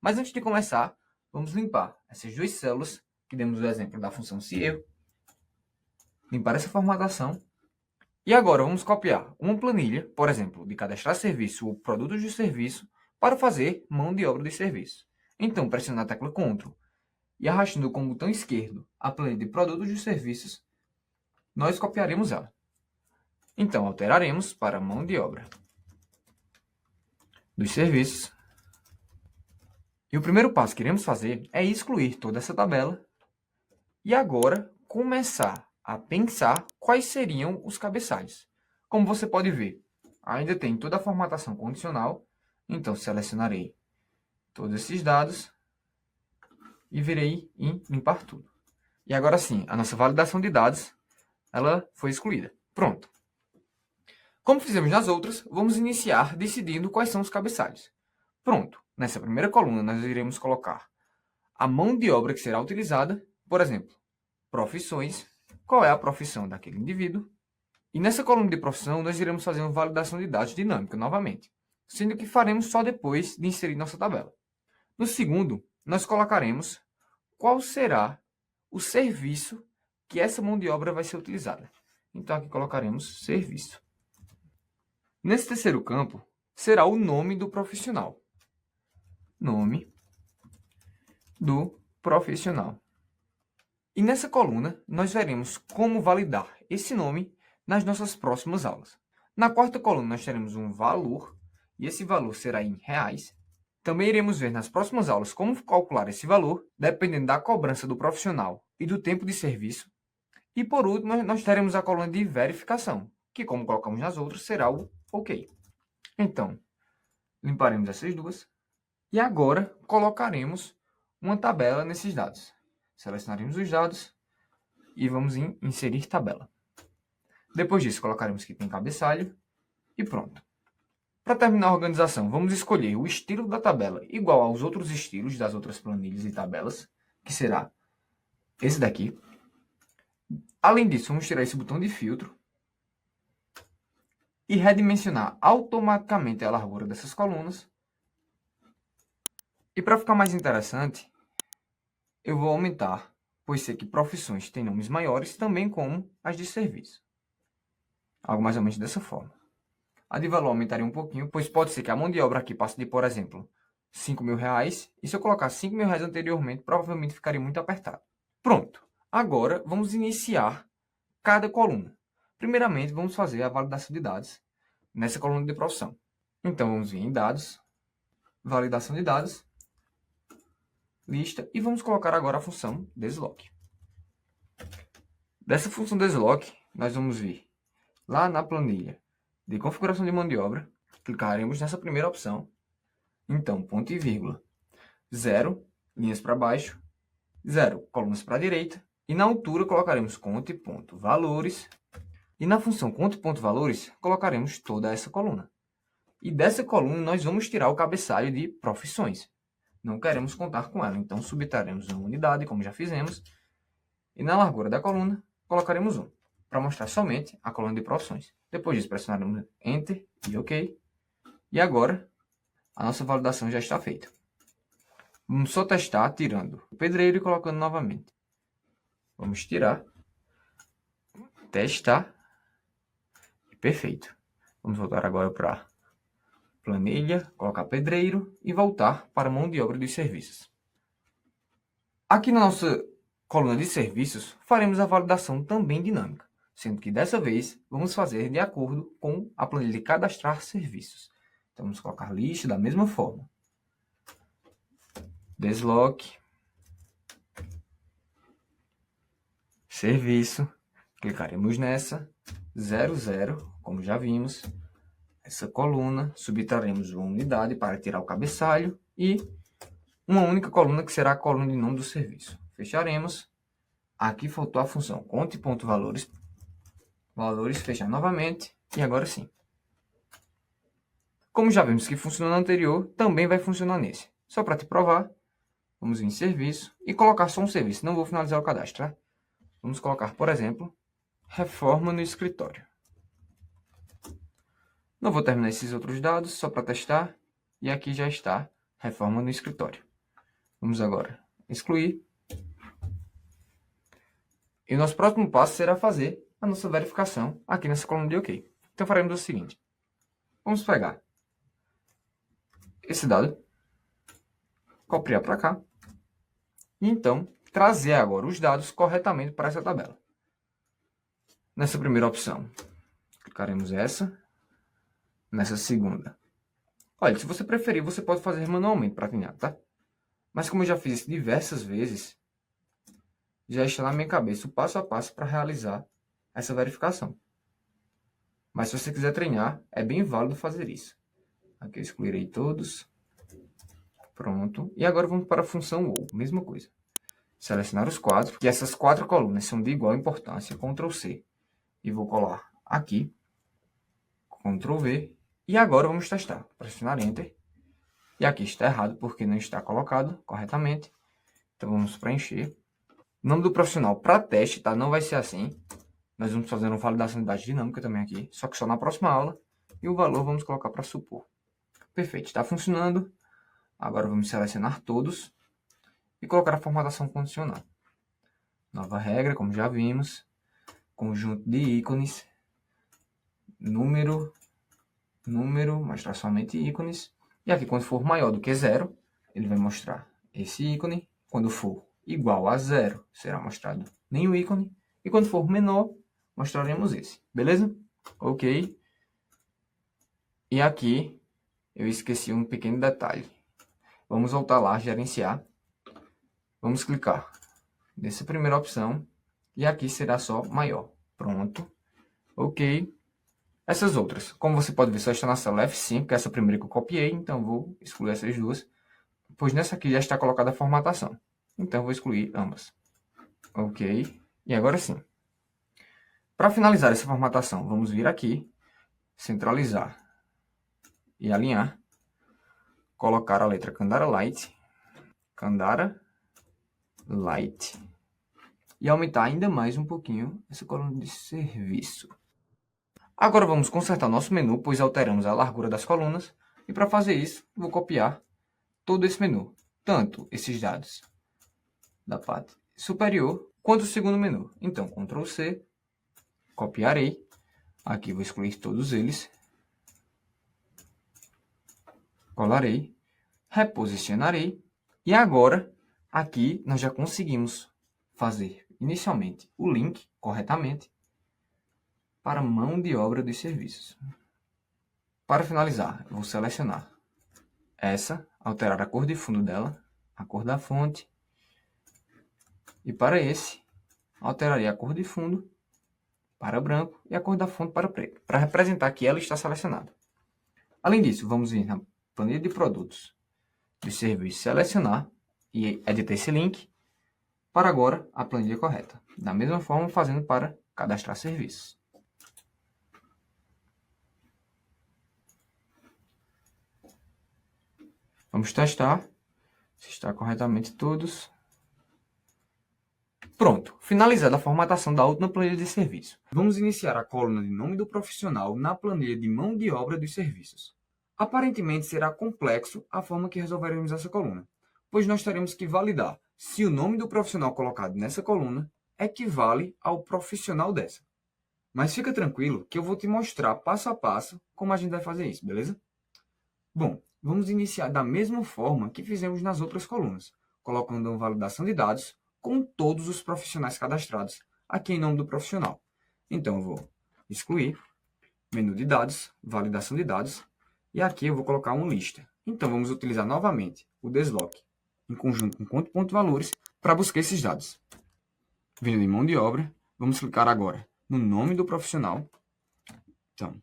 Mas antes de começar, vamos limpar essas duas células, que demos o exemplo da função se_erro. Limpar essa formatação. E agora vamos copiar uma planilha, por exemplo, de cadastrar serviço ou produtos de serviço, para fazer mão de obra de serviço. Então, pressionando a tecla Ctrl e arrastando com o botão esquerdo a planilha de produtos de serviços, nós copiaremos ela. Então, alteraremos para mão de obra dos serviços. E o primeiro passo que iremos fazer é excluir toda essa tabela e agora começar a pensar quais seriam os cabeçalhos. Como você pode ver, ainda tem toda a formatação condicional, então selecionarei todos esses dados e virei em limpar tudo. E agora sim, a nossa validação de dados ela foi excluída. Pronto. Como fizemos nas outras, vamos iniciar decidindo quais são os cabeçalhos. Pronto. Nessa primeira coluna, nós iremos colocar a mão de obra que será utilizada, por exemplo, profissões, qual é a profissão daquele indivíduo. E nessa coluna de profissão, nós iremos fazer uma validação de dados dinâmica novamente, sendo que faremos só depois de inserir nossa tabela. No segundo, nós colocaremos qual será o serviço que essa mão de obra vai ser utilizada. Então, aqui colocaremos serviço. Nesse terceiro campo, será o nome do profissional. Nome do profissional. E nessa coluna, nós veremos como validar esse nome nas nossas próximas aulas. Na quarta coluna, nós teremos um valor, e esse valor será em reais. Também iremos ver nas próximas aulas como calcular esse valor, dependendo da cobrança do profissional e do tempo de serviço. E por último, nós teremos a coluna de verificação, que como colocamos nas outras, será o OK. Então, limparemos essas duas. E agora, colocaremos uma tabela nesses dados. Selecionaremos os dados e vamos em inserir tabela. Depois disso, colocaremos que tem cabeçalho e pronto. Para terminar a organização, vamos escolher o estilo da tabela igual aos outros estilos das outras planilhas e tabelas, que será esse daqui. Além disso, vamos tirar esse botão de filtro e redimensionar automaticamente a largura dessas colunas. E para ficar mais interessante, eu vou aumentar, pois sei que profissões têm nomes maiores, também como as de serviço. Algo mais ou menos dessa forma. A de valor aumentaria um pouquinho, pois pode ser que a mão de obra aqui passe de, por exemplo, R$5.000, e se eu colocar R$5.000 anteriormente, provavelmente ficaria muito apertado. Pronto! Agora, vamos iniciar cada coluna. Primeiramente, vamos fazer a validação de dados nessa coluna de profissão. Então, vamos vir em dados, validação de dados, lista, e vamos colocar agora a função deslock. Dessa função deslock, nós vamos vir lá na planilha de configuração de mão de obra, clicaremos nessa primeira opção. Então, ponto e vírgula, 0, linhas para baixo, 0, colunas para a direita, e na altura colocaremos conte.valores, e na função conte.valores colocaremos toda essa coluna. E dessa coluna nós vamos tirar o cabeçalho de profissões. Não queremos contar com ela, então subtraremos uma unidade, como já fizemos, e na largura da coluna colocaremos 1, para mostrar somente a coluna de profissões. Depois disso, pressionaremos Enter e OK. E agora, a nossa validação já está feita. Vamos só testar tirando o pedreiro e colocando novamente. Vamos tirar, testar, e perfeito. Vamos voltar agora para planilha, colocar pedreiro e voltar para mão de obra dos serviços. Aqui na nossa coluna de serviços, faremos a validação também dinâmica, sendo que dessa vez vamos fazer de acordo com a planilha de cadastrar serviços. Então vamos colocar lista da mesma forma. Deslock, serviço, clicaremos nessa, 00, como já vimos, essa coluna, subtraremos uma unidade para tirar o cabeçalho e uma única coluna que será a coluna de nome do serviço. Fecharemos. Aqui faltou a função conte.valores, valores, fechar novamente e agora sim. Como já vimos que funcionou no anterior, também vai funcionar nesse. Só para te provar, vamos em serviço e colocar só um serviço. Não vou finalizar o cadastro, tá? Vamos colocar, por exemplo, reforma no escritório. Não vou terminar esses outros dados, só para testar. E aqui já está reforma no escritório. Vamos agora excluir. E o nosso próximo passo será fazer a nossa verificação aqui nessa coluna de OK. Então faremos o seguinte. Vamos pegar esse dado, copiar para cá, e então trazer agora os dados corretamente para essa tabela. Nessa primeira opção, clicaremos essa. Nessa segunda. Olha, se você preferir, você pode fazer manualmente para alinhar, tá? Mas como eu já fiz isso diversas vezes, já está na minha cabeça o passo a passo para realizar essa verificação. Mas se você quiser treinar, é bem válido fazer isso. Aqui eu excluirei todos. Pronto. E agora vamos para a função OU. Mesma coisa. Selecionar os quadros. E essas 4 colunas são de igual importância. Ctrl C. E vou colar aqui. Ctrl V. E agora vamos testar. Pressionar Enter. E aqui está errado porque não está colocado corretamente. Então vamos preencher. O nome do profissional para teste, tá? Não vai ser assim. Nós vamos fazer uma validação de dados dinâmica também aqui. Só que só na próxima aula. E o valor vamos colocar para supor. Perfeito. Está funcionando. Agora vamos selecionar todos. E colocar a formatação condicional. Nova regra, como já vimos. Conjunto de ícones. Número, mostrar somente ícones. E aqui, quando for maior do que 0, ele vai mostrar esse ícone. Quando for igual a 0, será mostrado nenhum ícone. E quando for menor, mostraremos esse. Beleza? Ok. E aqui, eu esqueci um pequeno detalhe. Vamos voltar lá, gerenciar. Vamos clicar nessa primeira opção. E aqui será só maior. Pronto. Ok. Essas outras, como você pode ver, só está na célula F5, que é essa primeira que eu copiei, então vou excluir essas duas, pois nessa aqui já está colocada a formatação. Então vou excluir ambas. Ok. E agora sim. Para finalizar essa formatação, vamos vir aqui, centralizar e alinhar, colocar a letra Candara Light, e aumentar ainda mais um pouquinho essa coluna de serviço. Agora vamos consertar nosso menu, pois alteramos a largura das colunas. E para fazer isso, vou copiar todo esse menu. Tanto esses dados da parte superior, quanto o segundo menu. Então, Ctrl C, copiarei. Aqui vou excluir todos eles. Colarei. Reposicionarei. E agora, aqui nós já conseguimos fazer inicialmente o link corretamente para mão de obra dos serviços. Para finalizar, eu vou selecionar essa, alterar a cor de fundo dela, a cor da fonte. E para esse, alteraria a cor de fundo para branco e a cor da fonte para preto, para representar que ela está selecionada. Além disso, vamos vir na planilha de produtos de serviço, selecionar e editar esse link para agora a planilha correta. Da mesma forma, fazendo para cadastrar serviços. Vamos testar se está corretamente todos. Pronto, finalizada a formatação da última planilha de serviço. Vamos iniciar a coluna de nome do profissional na planilha de mão de obra dos serviços. Aparentemente será complexo a forma que resolveremos essa coluna, pois nós teremos que validar se o nome do profissional colocado nessa coluna equivale ao profissional dessa. Mas fica tranquilo que eu vou te mostrar passo a passo como a gente vai fazer isso, beleza? Bom, vamos iniciar da mesma forma que fizemos nas outras colunas, colocando uma validação de dados com todos os profissionais cadastrados aqui em nome do profissional. Então, eu vou excluir, menu de dados, validação de dados, e aqui eu vou colocar uma lista. Então, vamos utilizar novamente o desloc em conjunto com ponto.valores para buscar esses dados. Vindo em mão de obra, vamos clicar agora no nome do profissional. Então,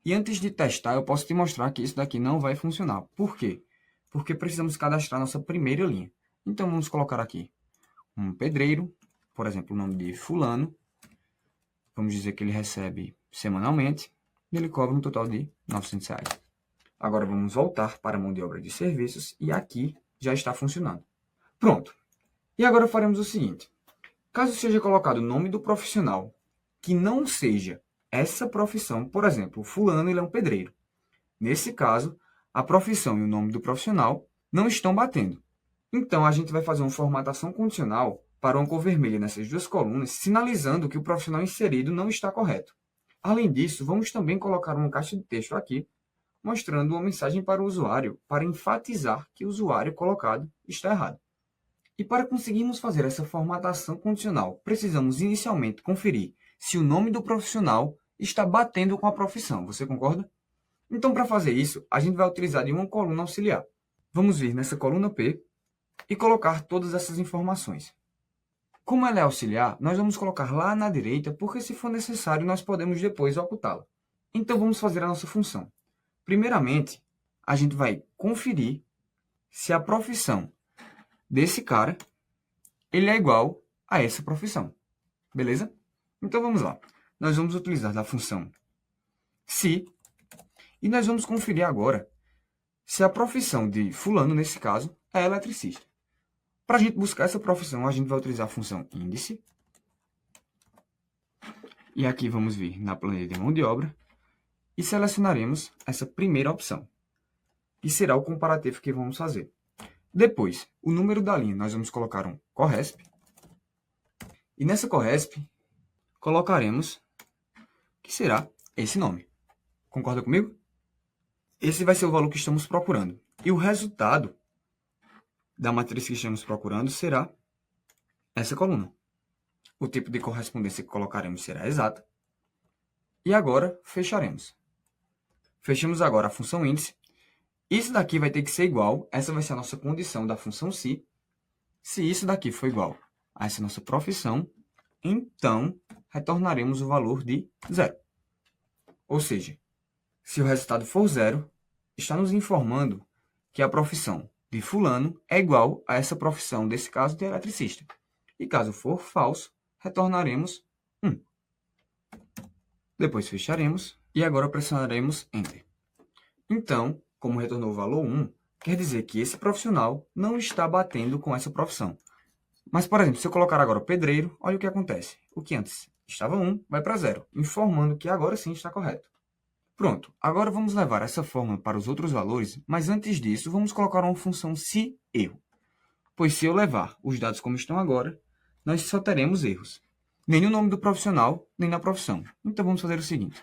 e antes de testar, eu posso te mostrar que isso daqui não vai funcionar. Por quê? Porque precisamos cadastrar nossa primeira linha. Então, vamos colocar aqui um pedreiro, por exemplo, o nome de fulano. Vamos dizer que ele recebe semanalmente e ele cobra um total de R$900. Agora, vamos voltar para a mão de obra de serviços e aqui já está funcionando. Pronto. E agora faremos o seguinte. Caso seja colocado o nome do profissional que não seja essa profissão, por exemplo, fulano ele é um pedreiro. Nesse caso, a profissão e o nome do profissional não estão batendo. Então, a gente vai fazer uma formatação condicional para uma cor vermelha nessas duas colunas, sinalizando que o profissional inserido não está correto. Além disso, vamos também colocar uma caixa de texto aqui, mostrando uma mensagem para o usuário, para enfatizar que o usuário colocado está errado. E para conseguirmos fazer essa formatação condicional, precisamos inicialmente conferir se o nome do profissional está batendo com a profissão. Você concorda? Então, para fazer isso, a gente vai utilizar de uma coluna auxiliar. Vamos vir nessa coluna P e colocar todas essas informações. Como ela é auxiliar, nós vamos colocar lá na direita, porque se for necessário, nós podemos depois ocultá-la. Então, vamos fazer a nossa função. Primeiramente, a gente vai conferir se a profissão desse cara ele é igual a essa profissão. Beleza? Então, vamos lá. Nós vamos utilizar a função se e nós vamos conferir agora se a profissão de fulano, nesse caso, é eletricista. Para a gente buscar essa profissão, a gente vai utilizar a função índice. E aqui vamos vir na planilha de mão de obra e selecionaremos essa primeira opção, que será o comparativo que vamos fazer. Depois, o número da linha, nós vamos colocar um corresp. E nessa corresp, colocaremos que será esse nome. Concorda comigo? Esse vai ser o valor que estamos procurando. E o resultado da matriz que estamos procurando será essa coluna. O tipo de correspondência que colocaremos será exata. E agora, fecharemos. Fechamos agora a função índice. Isso daqui vai ter que ser igual, essa vai ser a nossa condição da função se. Se isso daqui for igual a essa nossa profissão, então retornaremos o valor de 0. Ou seja, se o resultado for 0, está nos informando que a profissão de fulano é igual a essa profissão, desse caso, de eletricista. E caso for falso, retornaremos 1. Depois fecharemos e agora pressionaremos Enter. Então, como retornou o valor 1, quer dizer que esse profissional não está batendo com essa profissão. Mas, por exemplo, se eu colocar agora pedreiro, olha o que acontece. O que antes estava 1 vai para 0, informando que agora sim está correto. Pronto, agora vamos levar essa fórmula para os outros valores, mas antes disso, vamos colocar uma função se erro. Pois se eu levar os dados como estão agora, nós só teremos erros. Nem no nome do profissional, nem na profissão. Então vamos fazer o seguinte.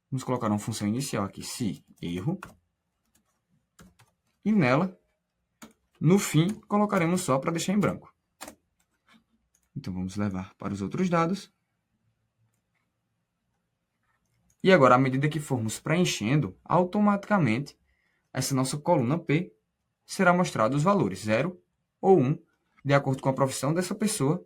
Vamos colocar uma função inicial aqui, se erro. E nela, no fim, colocaremos só para deixar em branco. Então vamos levar para os outros dados. E agora, à medida que formos preenchendo, automaticamente, essa nossa coluna P será mostrado os valores 0 ou 1, de acordo com a profissão dessa pessoa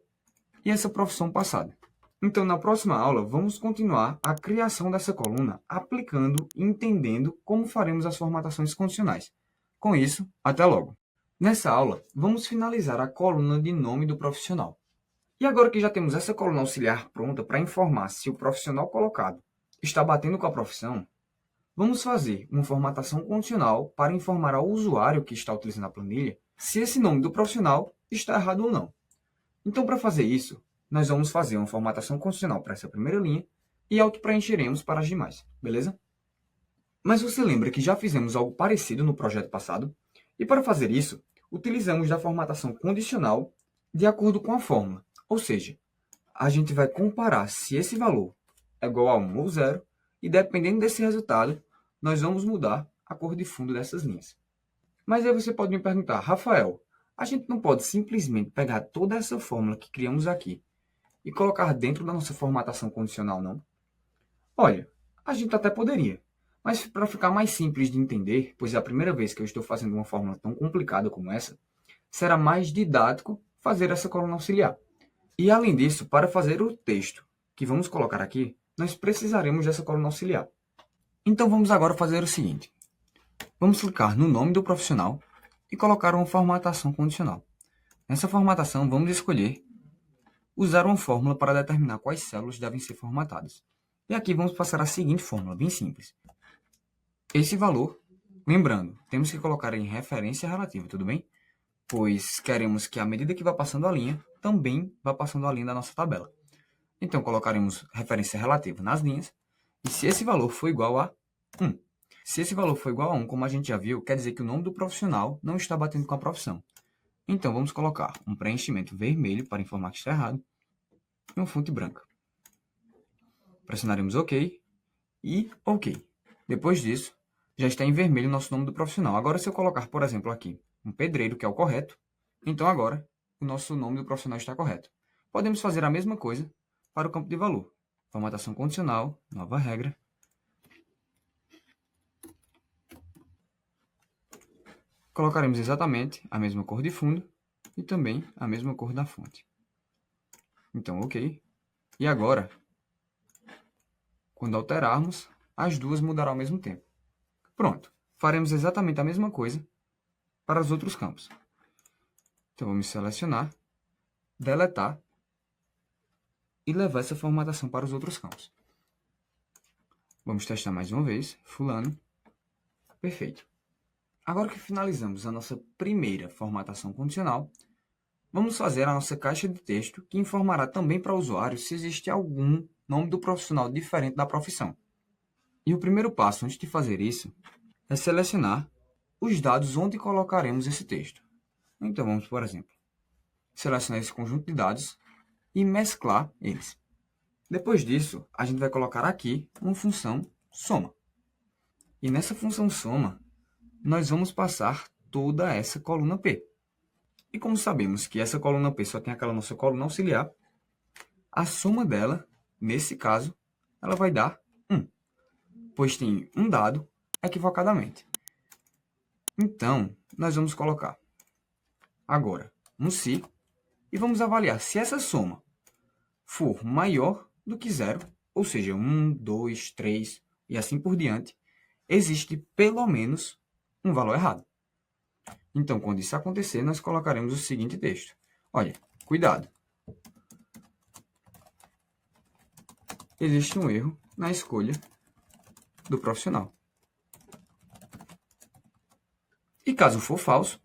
e essa profissão passada. Então, na próxima aula, vamos continuar a criação dessa coluna, aplicando e entendendo como faremos as formatações condicionais. Com isso, até logo! Nessa aula, vamos finalizar a coluna de nome do profissional. E agora que já temos essa coluna auxiliar pronta para informar se o profissional colocado está batendo com a profissão, vamos fazer uma formatação condicional para informar ao usuário que está utilizando a planilha se esse nome do profissional está errado ou não. Então, para fazer isso, nós vamos fazer uma formatação condicional para essa primeira linha e auto-preencheremos para as demais, beleza? Mas você lembra que já fizemos algo parecido no projeto passado? E para fazer isso, utilizamos da formatação condicional de acordo com a fórmula. Ou seja, a gente vai comparar se esse valor é igual a 1 ou 0, e dependendo desse resultado, nós vamos mudar a cor de fundo dessas linhas. Mas aí você pode me perguntar, Rafael, a gente não pode simplesmente pegar toda essa fórmula que criamos aqui e colocar dentro da nossa formatação condicional, não? Olha, a gente até poderia, mas para ficar mais simples de entender, pois é a primeira vez que eu estou fazendo uma fórmula tão complicada como essa, será mais didático fazer essa coluna auxiliar. E além disso, para fazer o texto que vamos colocar aqui, nós precisaremos dessa coluna auxiliar. Então vamos agora fazer o seguinte. Vamos clicar no nome do profissional e colocar uma formatação condicional. Nessa formatação, vamos escolher usar uma fórmula para determinar quais células devem ser formatadas. E aqui vamos passar a seguinte fórmula, bem simples. Esse valor, lembrando, temos que colocar em referência relativa, tudo bem? pois queremos que à medida que vá passando a linha, também vá passando a linha da nossa tabela. Então, colocaremos referência relativa nas linhas, e se esse valor for igual a 1. Se esse valor for igual a 1, como a gente já viu, quer dizer que o nome do profissional não está batendo com a profissão. Então, vamos colocar um preenchimento vermelho para informar que está errado e uma fonte branca. Pressionaremos OK e OK. Depois disso, já está em vermelho o nosso nome do profissional. Agora, se eu colocar, por exemplo, aqui um pedreiro, que é o correto, então agora o nosso nome do profissional está correto. Podemos fazer a mesma coisa para o campo de valor. Formatação condicional, nova regra. Colocaremos exatamente a mesma cor de fundo e também a mesma cor da fonte. Então, OK. E agora, quando alterarmos, as duas mudarão ao mesmo tempo. Pronto. Faremos exatamente a mesma coisa para os outros campos. Então, vamos selecionar, deletar e levar essa formatação para os outros campos. Vamos testar mais uma vez. Fulano. Perfeito. Agora que finalizamos a nossa primeira formatação condicional, vamos fazer a nossa caixa de texto, que informará também para o usuário se existe algum nome do profissional diferente da profissão. E o primeiro passo antes de fazer isso é selecionar os dados onde colocaremos esse texto. Então vamos, por exemplo, selecionar esse conjunto de dados e mesclar eles. Depois disso, a gente vai colocar aqui uma função soma. E nessa função soma, nós vamos passar toda essa coluna P. E como sabemos que essa coluna P só tem aquela nossa coluna auxiliar, a soma dela, nesse caso, ela vai dar 1, pois tem um dado equivocadamente. Então, nós vamos colocar agora um se e vamos avaliar se essa soma for maior do que 0, ou seja, 1, 2, 3 e assim por diante, existe pelo menos um valor errado. Então, quando isso acontecer, nós colocaremos o seguinte texto. Olha, cuidado. Existe um erro na escolha do profissional. E caso for falso,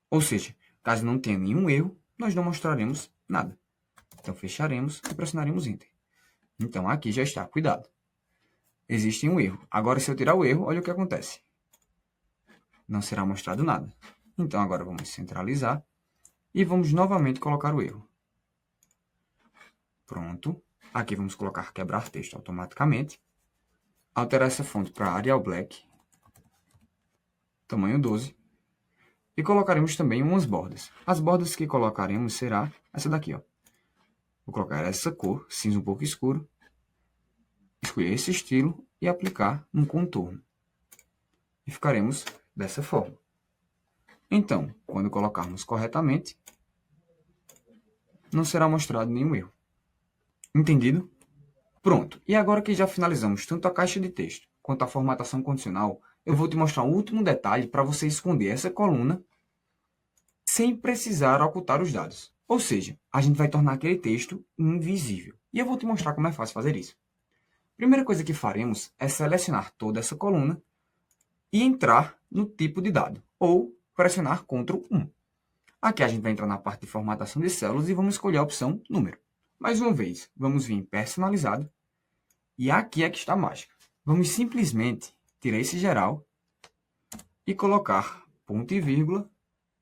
ou seja, caso não tenha nenhum erro, nós não mostraremos nada. Então, fecharemos e pressionaremos Enter. Então, aqui já está. Cuidado. Existe um erro. Agora, se eu tirar o erro, olha o que acontece. Não será mostrado nada. Então, agora vamos centralizar e vamos novamente colocar o erro. Pronto. Aqui vamos colocar quebrar texto automaticamente. Alterar essa fonte para Arial Black. Tamanho 12. E colocaremos também umas bordas. As bordas que colocaremos será essa daqui, ó. Vou colocar essa cor, cinza um pouco escuro. Escolher esse estilo e aplicar um contorno. E ficaremos dessa forma. Então, quando colocarmos corretamente, não será mostrado nenhum erro. Entendido? Pronto. E agora que já finalizamos tanto a caixa de texto quanto a formatação condicional, eu vou te mostrar um último detalhe para você esconder essa coluna sem precisar ocultar os dados. Ou seja, a gente vai tornar aquele texto invisível. E eu vou te mostrar como é fácil fazer isso. Primeira coisa que faremos é selecionar toda essa coluna e entrar no tipo de dado, ou pressionar Ctrl 1. Aqui a gente vai entrar na parte de formatação de células e vamos escolher a opção número. Mais uma vez, vamos vir em personalizado e aqui é que está a mágica. Vamos simplesmente tirar esse geral e colocar ponto e vírgula,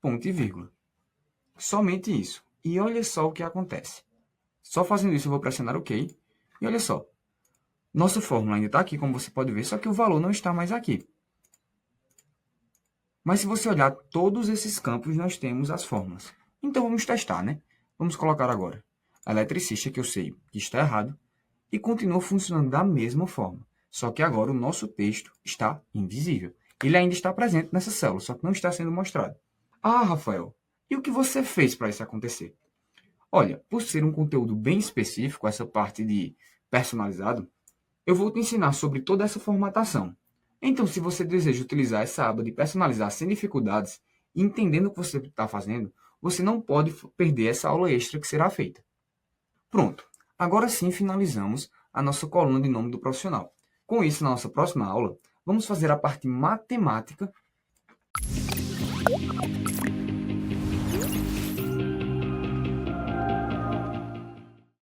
ponto e vírgula. Somente isso. E olha só o que acontece. Só fazendo isso eu vou pressionar OK. E olha só. Nossa fórmula ainda está aqui, como você pode ver, só que o valor não está mais aqui. Mas se você olhar todos esses campos, nós temos as fórmulas. Então vamos testar, né? Vamos colocar agora a eletricista, que eu sei que está errado, e continua funcionando da mesma forma. Só que agora o nosso texto está invisível. Ele ainda está presente nessa célula, só que não está sendo mostrado. Ah, Rafael, e o que você fez para isso acontecer? Olha, por ser um conteúdo bem específico, essa parte de personalizado, eu vou te ensinar sobre toda essa formatação. Então, se você deseja utilizar essa aba de personalizar sem dificuldades, entendendo o que você está fazendo, você não pode perder essa aula extra que será feita. Pronto, agora sim finalizamos a nossa coluna de nome do profissional. Com isso, na nossa próxima aula, vamos fazer a parte matemática